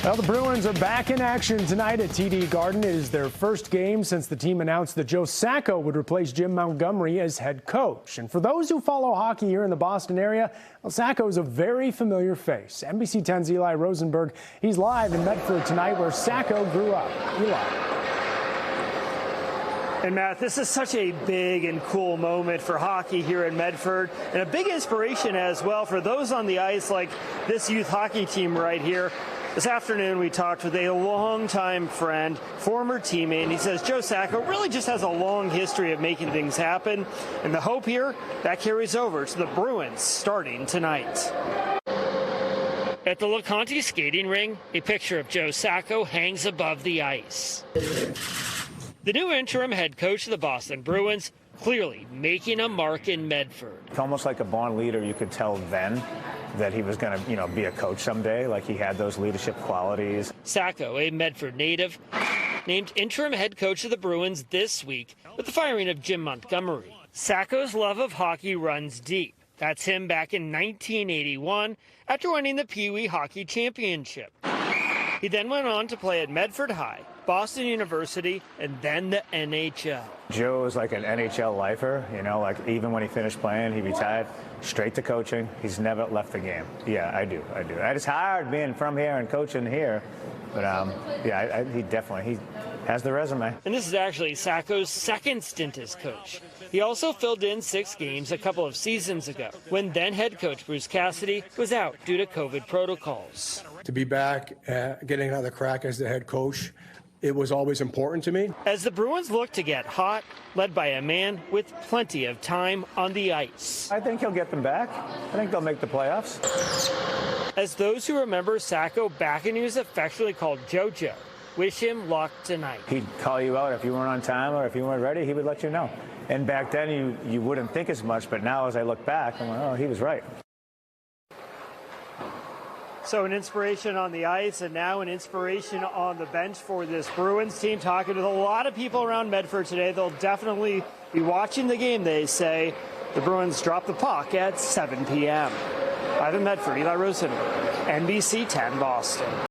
Well, the Bruins are back in action tonight at TD Garden. It is their first game since the team announced that Joe Sacco would replace Jim Montgomery as head coach. And for those who follow hockey here in the Boston area, well, Sacco is a very familiar face. NBC 10's Eli Rosenberg, he's live in Medford tonight where Sacco grew up. Eli. And Matt, this is such a big and cool moment for hockey here in Medford, and a big inspiration as well for those on the ice like this youth hockey team right here. This afternoon we talked with a longtime friend, former teammate, and he says Joe Sacco really just has a long history of making things happen, and the hope here, that carries over to the Bruins starting tonight. At the LeConte skating ring, a picture of Joe Sacco hangs above the ice. The new interim head coach of the Boston Bruins clearly making a mark in Medford. It's almost like a born leader. You could tell then that he was going to, be a coach someday, like he had those leadership qualities. Sacco, a Medford native, named interim head coach of the Bruins this week with the firing of Jim Montgomery. Sacco's love of hockey runs deep. That's him back in 1981 after winning the Pee Wee Hockey Championship. He then went on to play at Medford High, Boston University, and then the NHL. Joe is like an NHL lifer, like even when he finished playing, he retired straight to coaching. He's never left the game. Yeah, I do. It's hard being from here and coaching here, but he has the resume. And this is actually Sacco's second stint as coach. He also filled in 6 games a couple of seasons ago when then head coach Bruce Cassidy was out due to COVID protocols. To be back, getting another crack as the head coach, it was always important to me. As the Bruins look to get hot, led by a man with plenty of time on the ice. I think he'll get them back. I think they'll make the playoffs. As those who remember Sacco back when he was affectionately called JoJo, wish him luck tonight. He'd call you out if you weren't on time or if you weren't ready, he would let you know. And back then you wouldn't think as much, but now as I look back, I'm like, oh, he was right. So an inspiration on the ice and now an inspiration on the bench for this Bruins team. Talking with a lot of people around Medford today. They'll definitely be watching the game, they say. The Bruins drop the puck at 7 p.m. Live in Medford, Eli Rosenberg, NBC 10 Boston.